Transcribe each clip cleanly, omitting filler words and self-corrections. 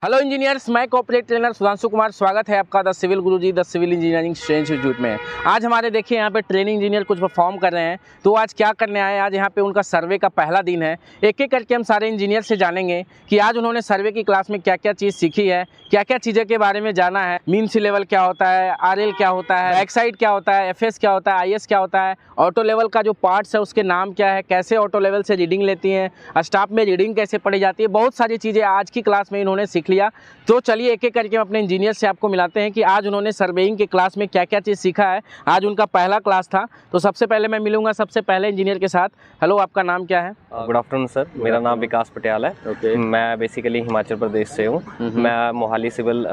Hello engineers, मैं corporate trainer Sudhanshu Kumar. स्वागत है आपका the civil Guruji the civil engineering institute में। आज हमारे देखिए यहाँ पे ट्रेनिंग इंजीनियर कुछ परफॉर्म कर रहे हैं। तो आज क्या करने आए, आज यहाँ पे उनका सर्वे का पहला दिन है। एक एक करके हम सारे इंजीनियर से जानेंगे कि आज उन्होंने सर्वे की क्लास में क्या क्या चीज़ सीखी है, क्या क्या चीज़ों के बारे में जाना है। मीन सी लेवल क्या होता है, RL क्या होता है, बैक साइड क्या होता है, FS क्या होता है, IS क्या होता है, ऑटो लेवल का जो पार्ट्स है उसके नाम क्या है, कैसे ऑटो लेवल से रीडिंग लेती हैं, स्टाफ में रीडिंग कैसे पढ़ी जाती है। बहुत सारी चीज़ें आज की क्लास में इन्होंने सीख लिया। तो चलिए एक एक करके हम अपने इंजीनियर से आपको मिलाते हैं कि आज उन्होंने सर्वेइंग के क्लास में क्या क्या चीज़ सीखा है। आज उनका पहला क्लास था। तो सबसे पहले मैं मिलूंगा सबसे पहले इंजीनियर के साथ। हेलो, आपका नाम क्या है? गुड आफ्टरनून सर, मेरा नाम विकास पटियाल है। मैं बेसिकली हिमाचल प्रदेश से हूँ। मैं मोहाली सिविल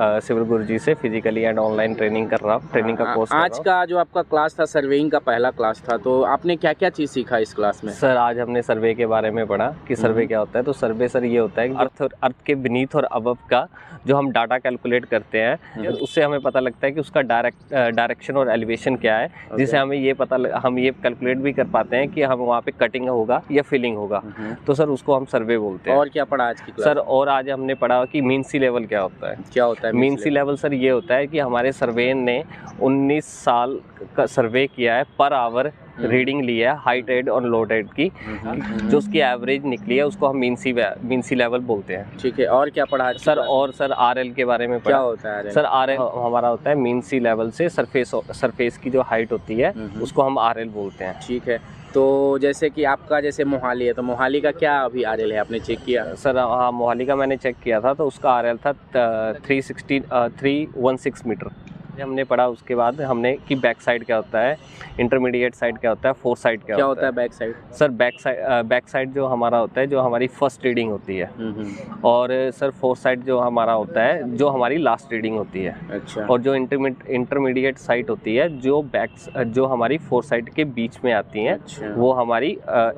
गुरुजी से फिजिकली एंड ऑनलाइन ट्रेनिंग कर रहा हूँ, ट्रेनिंग का कोर्स। आज का जो आपका क्लास था सर्वेइंग का पहला क्लास था, तो आपने क्या क्या चीज़ सीखा इस क्लास में? सर आज हमने सर्वे के बारे में पढ़ा कि सर्वे क्या होता है। तो सर्वे सर ये होता है कि अर्थ के बीनीथ और अबव का जो हम डाटा कैलकुलेट करते हैं, उससे हमें पता लगता है कि उसका डायरेक्शन और एलिवेशन क्या है, जिससे हमें हम ये कैलकुलेट भी कर पाते हैं कि हम वहाँ पे कटिंग होगा या फिलिंग होगा। तो सर उसको हम सर्वे बोलते हैं। और क्या पढ़ा आज की क्लास? सर और आज हमने पढ़ा कि मीन सी लेवल क्या होता है। क्या होता है मीन सी लेवल? सर ये होता है कि हमारे सर्वेयर ने 19 साल का सर्वे किया है, पर आवर रीडिंग ली है हाई टाइड और लो टाइड की, जो उसकी एवरेज निकली है उसको हम मीन सी लेवल बोलते हैं। ठीक है, और क्या पढ़ा सर? और सर RL के बारे में पढ़ा। क्या होता है RL? सर RL हमारा होता है मीन सी लेवल से सरफेस की जो हाइट होती है उसको हम RL बोलते हैं। ठीक है। तो जैसे कि आपका जैसे मोहाली है, तो मोहाली का क्या अभी RL है, आपने चेक किया? सर हाँ, मोहाली का मैंने चेक किया था, तो उसका RL था 316 मीटर। हमने पढ़ा उसके बाद हमने कि बैक साइड क्या होता है, इंटरमीडिएट साइड क्या होता है, फोर साइड क्या होता है। Back side? Sir back side जो हमारा होता है, जो हमारी फर्स्ट रीडिंग होती है। और सर फोर साइड जो हमारा होता है, जो हमारी लास्ट रीडिंग होती है। अच्छा। और जो इंटरमीडिएट साइड होती है, जो हमारी फोर साइड के बीच में आती है। अच्छा। वो हमारी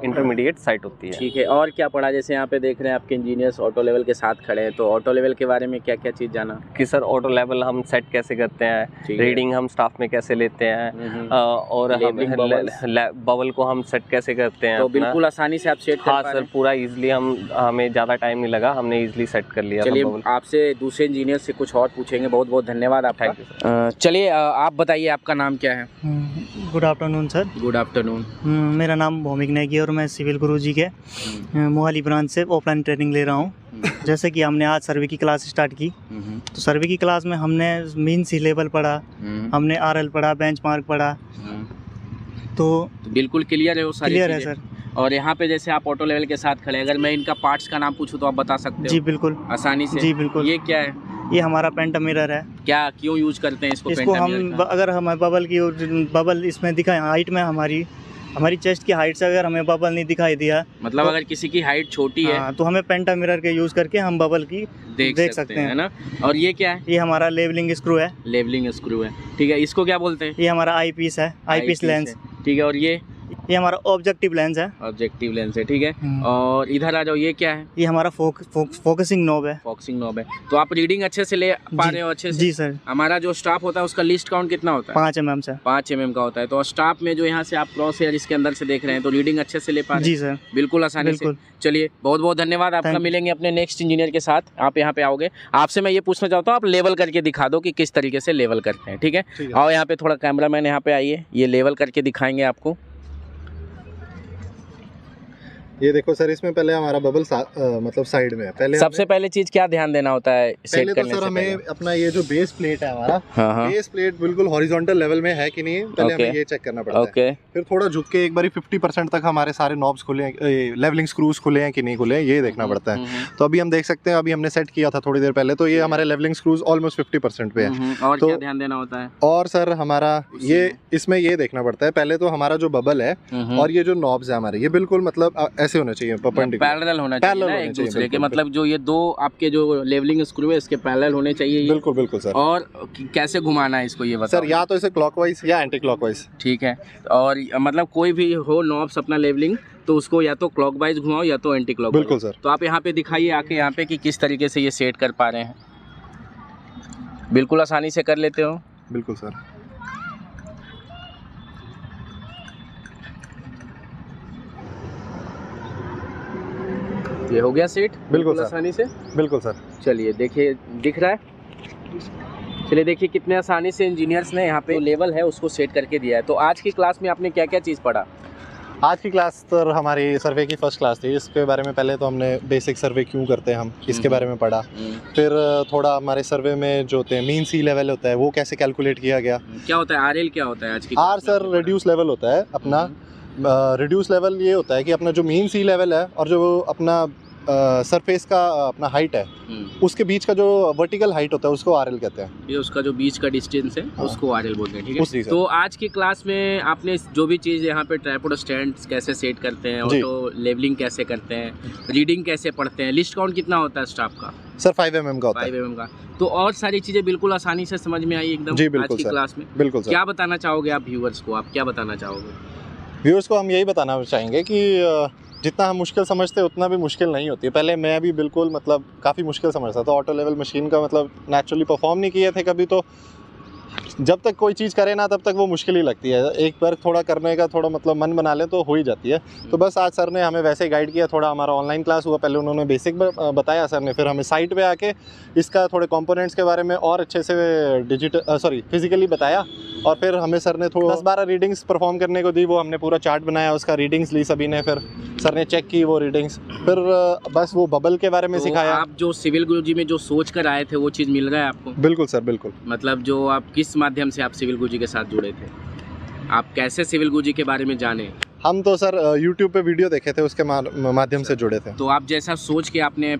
इंटरमीडिएट साइड होती है। ठीक है, और क्या पढ़ा? जैसे यहाँ पे देख रहे हैं आपके इंजीनियर्स ऑटो लेवल के साथ खड़े हैं, तो ऑटो लेवल के बारे में क्या क्या चीज़ जाना? कि सर ऑटो लेवल हम सेट कैसे करते हैं, रीडिंग हम स्टाफ में कैसे लेते हैं, और बबल को हम सेट कैसे करते हैं। तो बिल्कुल आसानी से आप सेट कर हाँ पा सर, रहे हैं? पूरा इजीली हमें ज़्यादा टाइम नहीं लगा, हमने इजीली सेट कर लिया। चलिए आपसे दूसरे इंजीनियर से कुछ और पूछेंगे। बहुत बहुत धन्यवाद आपका। Thank you sir. चलिए आप बताइए, आपका नाम क्या है? Good afternoon sir. Good afternoon. मेरा नाम भौमिक नेगी और मैं सिविल गुरुजी के मोहाली ब्रांच से ऑफलाइन ट्रेनिंग ले रहा हूँ। जैसे कि हमने आज सर्वे की क्लास स्टार्ट की, तो सर्वे की क्लास में हमने मीन सी लेवल पढ़ा, हमने RL पढ़ा, बेंचमार्क पढ़ा। तो बिल्कुल क्लियर है वो सारी क्लियर है चीज़ें? सर। और यहाँ पे जैसे आप ऑटो लेवल के साथ खड़े हैं, अगर मैं इनका पार्ट्स का नाम पूछूं तो आप बता सकते हो? जी बिल्कुल, आसानी से? जी बिल्कुल। ये क्या है? ये हमारा पेंटा मिरर है। क्या, क्यों यूज करते हैं इसको हम अगर हमें बबल इसमें दिखाए हाइट में, हमारी चेस्ट की हाइट से अगर हमें बबल नहीं दिखाई दिया, मतलब अगर किसी की हाइट छोटी है तो हमें पेंटा मिरर के यूज करके हम बबल की देख सकते हैं ना। और ये क्या है? ये हमारा लेवलिंग स्क्रू है। लेवलिंग स्क्रू है, ठीक है। इसको क्या बोलते हैं? ये हमारा आई पीस है, आई पीस लेंस। ठीक है। और ये हमारा ऑब्जेक्टिव लेंस है। ऑब्जेक्टिव लेंस है, ठीक है। और इधर आ जाओ, ये क्या है? ये हमारा फोकसिंग नॉब है। फोकसिंग नॉब है। तो आप रीडिंग अच्छे से ले पा रहे हो? अच्छे से? जी सर। हमारा जो स्टाफ होता है उसका लिस्ट काउंट कितना होता है? 5 mm से। 5 mm का होता है। तो स्टाफ में जो यहाँ से आप क्रॉस हेयर इसके अंदर से देख रहे हैं, तो रीडिंग अच्छे से ले पा रहे हैं? जी सर, बिल्कुल आसानी से। चलिए बहुत बहुत धन्यवाद आपका। मिलेंगे अपने नेक्स्ट इंजीनियर के साथ। आप यहाँ पे आओगे, आपसे मैं ये पूछना चाहता हूँ, आप लेवल करके दिखा दो कि किस तरीके से लेवल करते हैं, ठीक है? आओ यहाँ पे थोड़ा, कैमरामैन यहाँ पे आइए, ये लेवल करके दिखाएंगे आपको। ये देखो सर, इसमें पहले हमारा बबल मतलब साइड में है। पहले सबसे पहले चीज क्या ध्यान देना होता है सेट करने से? सर हमें अपना ये जो बेस प्लेट है हमारा, बेस प्लेट बिल्कुल हॉरिजॉन्टल लेवल में है कि नहीं, पहले हमें ये चेक करना पड़ता है। फिर थोड़ा झुक के एक बार 50% तक हमारे सारे नॉब्स खुले हैं, लेवलिंग स्क्रूज खुले हैं कि नहीं खुले हैं, ये देखना पड़ता है। तो अभी हम देख सकते हैं, अभी हमने सेट किया था थोड़ी देर पहले, तो ये हमारे लेवलिंग स्क्रूज ऑलमोस्ट 50% पे है। और क्या ध्यान देना होता है? और सर हमारा ये इसमें ये देखना पड़ता है, पहले तो हमारा जो बबल है और ये जो नॉब्स है हमारे, ये बिल्कुल मतलब ऐसे होने चाहिए, पैरेलल होना चाहिए ना एक दूसरे के। मतलब जो ये दो आपके जो लेवलिंग स्क्रू है, इसके पैरेलल होने चाहिए। बिल्कुल बिल्कुल सर। और कैसे घुमाना है इसको, ये बताओ सर? या तो इसे क्लॉकवाइज या एंटी क्लॉकवाइज। ठीक है। और मतलब कोई भी हो नॉब्स अपना लेवलिंग, तो उसको या तो क्लॉकवाइज घुमाओ या तो एंटी क्लॉकवाइज। बिल्कुल सर। तो आप यहाँ पे दिखाइए आके यहाँ पे कि किस तरीके से ये सेट कर पा रहे हैं। बिल्कुल आसानी से कर लेते हो? बिल्कुल सर। ये हो गया सेट बिल्कुल सर। आसानी से। बिल्कुल सर। चलिए देखिए दिख रहा है। चलिए देखिए कितने आसानी से इंजीनियर्स ने यहाँ पे लेवल है उसको सेट करके दिया है। तो आज की क्लास में आपने क्या क्या चीज़ पढ़ा? आज की क्लास तो हमारी सर्वे की फर्स्ट क्लास थी। इसके बारे में पहले तो हमने बेसिक सर्वे क्यों करते हैं हम इसके बारे में पढ़ा। फिर थोड़ा हमारे सर्वे में जो होते हैं मीन सी लेवल होता है वो कैसे कैलकुलेट किया गया। क्या होता है आरएल, क्या होता है आज की? आर सर रिड्यूस लेवल होता है अपना। रिड्यूस लेवल ये होता है कि अपना जो मीन सी लेवल है और जो अपना सरफेस का अपना हाइट है उसके बीच का जो वर्टिकल हाइट होता है उसको आरएल कहते हैं। ये उसका जो बीच का डिस्टेंस है उसको आरएल बोलते हैं, ठीक है। उसी से। तो आज की क्लास में आपने जो भी चीज़ यहाँ पे ट्राइपॉड स्टैंड कैसे सेट करते हैं, ऑटो लेवलिंग कैसे करते हैं, रीडिंग कैसे पढ़ते हैं, लिस्ट काउंट कितना होता है स्टाफ का? सर 5 mm का होता है। 5 mm का। तो और सारी चीज़ें बिल्कुल आसानी से समझ में आई एकदम जी बिल्कुल आज की सर। क्लास में। बिल्कुल सर। क्या बताना चाहोगे आप व्यूअर्स को? आप क्या बताना चाहोगे? व्यूअर्स को हम यही बताना चाहेंगे कि जितना हम मुश्किल समझते हैं उतना भी मुश्किल नहीं होती है। पहले मैं भी बिल्कुल मतलब काफ़ी मुश्किल समझता था। ऑटो लेवल मशीन का मतलब नेचुरली परफॉर्म नहीं किए थे कभी, तो जब तक कोई चीज़ करे ना तब तक वो मुश्किल ही लगती है। एक बार थोड़ा करने का थोड़ा मतलब मन बना ले तो हो ही जाती है। तो बस आज सर ने हमें वैसे गाइड किया। थोड़ा हमारा ऑनलाइन क्लास हुआ, पहले उन्होंने बेसिक बताया सर ने, फिर हमें साइट पे आके इसका थोड़े कंपोनेंट्स के बारे में और अच्छे से फिजिकली बताया। और फिर हमें सर ने थोड़ा 10-12 रीडिंग्स परफॉर्म करने को दी। वो हमने पूरा चार्ट बनाया, उसका रीडिंग्स ली सभी ने, फिर सर ने चेक की वो रीडिंग्स। फिर बस वो बबल के बारे में तो सिखाया। आप जो सिविल गुरुजी में जो सोच कर आए थे वो चीज़ मिल रहा है आपको? बिल्कुल सर बिल्कुल। मतलब जो आप किस माध्यम से आप सिविल गुरुजी के साथ जुड़े थे, आप कैसे सिविल गुरुजी के बारे में जाने? हम तो सर यूट्यूब पे वीडियो देखे थे, उसके माध्यम से जुड़े थे। तो आप जैसा सोच के आपने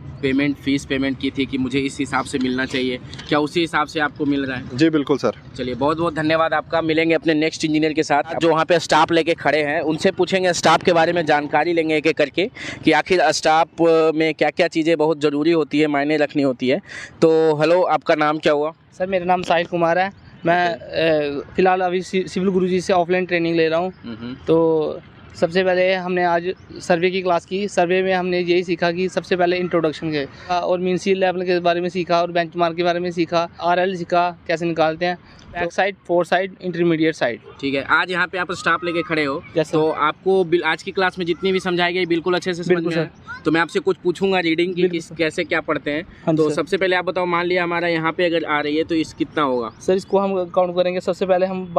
फीस पेमेंट की थी कि मुझे इस हिसाब से मिलना चाहिए, क्या उसी हिसाब से आपको मिल रहा है? जी बिल्कुल सर। चलिए बहुत बहुत धन्यवाद आपका। मिलेंगे अपने नेक्स्ट इंजीनियर के साथ जो वहाँ पे स्टाफ लेके खड़े हैं, उनसे पूछेंगे स्टाफ के बारे में, जानकारी लेंगे एक एक करके कि आखिर स्टाफ में क्या क्या चीज़ें बहुत ज़रूरी होती है, मायने रखनी होती है। तो हेलो, आपका नाम क्या हुआ? सर मेरा नाम साहिल कुमार है। मैं फ़िलहाल अभी सिविल गुरुजी से ऑफलाइन ट्रेनिंग ले रहा हूँ। तो सबसे पहले हमने आज सर्वे की क्लास की। सर्वे में हमने यही सीखा कि सबसे पहले इंट्रोडक्शन के और मीन सी लेवल के बारे में सीखा और बेंचमार्क के बारे में सीखा। आरएल सीखा कैसे निकालते हैं, back side, four side, intermediate side. ठीक है, आज यहाँ पे आप स्टाफ लेके खड़े हो जैसे तो आपको आज की क्लास में जितनी भी समझाई गई बिल्कुल अच्छे से समझ में आया? तो मैं आपसे कुछ पूछूंगा रीडिंग की, कैसे क्या पढ़ते हैं। हाँ तो सर। सबसे पहले आप बताओ, मान लिया हमारा यहाँ पे अगर आ रही है तो इस कितना होगा? सर इसको हम काउंट करेंगे। सबसे पहले हम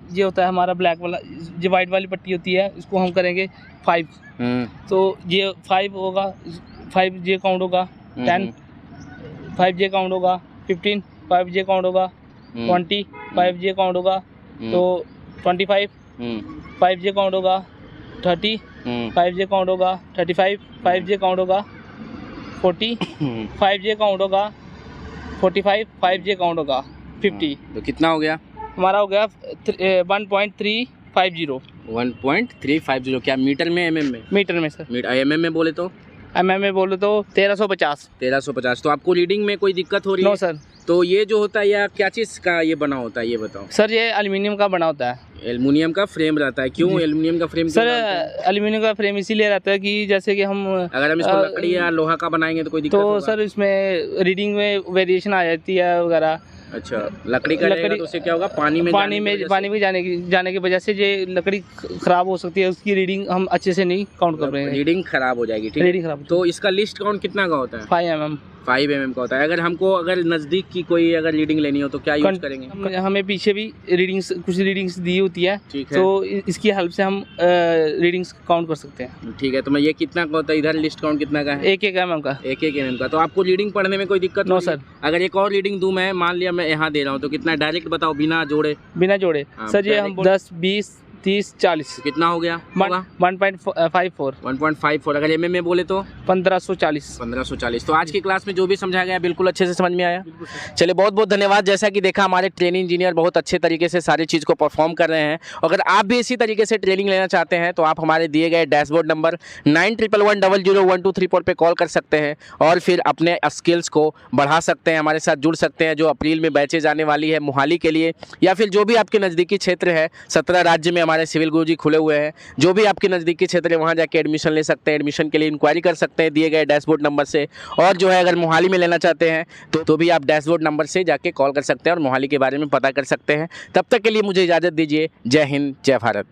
ये होता है हमारा ब्लैक वाला, जो वाइट वाली पट्टी होती है, इसको हम करेंगे 5। तो ये 5 होगा, 5 ये काउंट होगा। 10 5 ये काउंट होगा। 15 5 ये काउंट होगा। 20 5 ये काउंट होगा। तो 25 5 ये काउंट होगा। 30 5 ये काउंट होगा। 35 5 ये काउंट होगा। 40 5 ये काउंट होगा। 45 5 ये काउंट होगा। 50 तो कितना हो गया हमारा? हो गया 1.350। 1.350। क्या मीटर में, एमएम में? मीटर में सर। मीटर। एमएम में बोले तो? एमएम में बोले तो 1350। 1350। तो आपको रीडिंग में कोई दिक्कत हो रही है? No sir. तो ये जो होता है या क्या चीज़ का ये बना होता है ये बताओ? सर ये एल्युमिनियम का बना होता है। एल्युमिनियम का फ्रेम रहता है। क्यों एल्युमिनियम का फ्रेम? सर एल्युमिनियम का फ्रेम इसीलिए रहता है कि जैसे कि हम अगर हम इसको लकड़ी या लोहा का बनाएंगे तो कोई दिक्कत तो होगा? सर इसमें रीडिंग में वेरिएशन आ जाती है वगैरह। अच्छा, लकड़ी का रहेगा तो उससे क्या होगा? पानी में जाने की वजह से ये लकड़ी खराब हो सकती है, उसकी रीडिंग हम अच्छे से नहीं काउंट कर पाएंगे। रीडिंग खराब हो जाएगी। ठीक है, रीडिंग खराब। तो इसका लिस्ट काउंट कितना का होता है? 5 mm। 5 mm का होता है। अगर हमको अगर नज़दीक की कोई अगर रीडिंग लेनी हो तो क्या यूज करेंगे? हमें पीछे भी कुछ रीडिंग्स दी होती है। ठीक है, तो इसकी हेल्प से हम रीडिंग्स काउंट कर सकते हैं। ठीक है। तो मैं ये कितना का होता है? इधर लिस्ट काउंट कितना का है? 1 mm का। 1 mm का। तो आपको रीडिंग पढ़ने में कोई दिक्कत? No sir. अगर एक और रीडिंग दूं मैं, मान लिया मैं यहाँ दे रहा हूँ, तो कितना डायरेक्ट बताओ, बिना जोड़े? बिना जोड़े सर ये हम 10 20 30 40। कितना हो गया? 1.54। 1.54। अगर एमएम में बोले तो 1540। 1540। तो आज की क्लास में जो भी समझाया गया बिल्कुल अच्छे से समझ में आया? चलिए बहुत बहुत धन्यवाद। जैसा कि देखा हमारे ट्रेनिंग इंजीनियर बहुत अच्छे तरीके से सारी चीज़ को परफॉर्म कर रहे हैं। अगर आप भी इसी तरीके से ट्रेनिंग लेना चाहते हैं तो आप हमारे दिए गए डैशबोर्ड नंबर 9111001234 पर कॉल कर सकते हैं और फिर अपने स्किल्स को बढ़ा सकते हैं, हमारे साथ जुड़ सकते हैं। जो अप्रैल में बैचेज आने वाली है मोहाली के लिए, या फिर जो भी आपके नज़दीकी क्षेत्र है, 17 राज्य में हमारे सिविल गुरुजी खुले हुए हैं। जो भी आपके नज़दीकी क्षेत्र है वहाँ जाके एडमिशन ले सकते हैं। एडमिशन के लिए इंक्वायरी कर सकते हैं दिए गए डैशबोर्ड नंबर से। और जो है अगर मोहाली में लेना चाहते हैं तो भी आप डैशबोर्ड नंबर से जाके कॉल कर सकते हैं और मोहाली के बारे में पता कर सकते हैं। तब तक के लिए मुझे इजाज़त दीजिए। जय हिंद, जय भारत।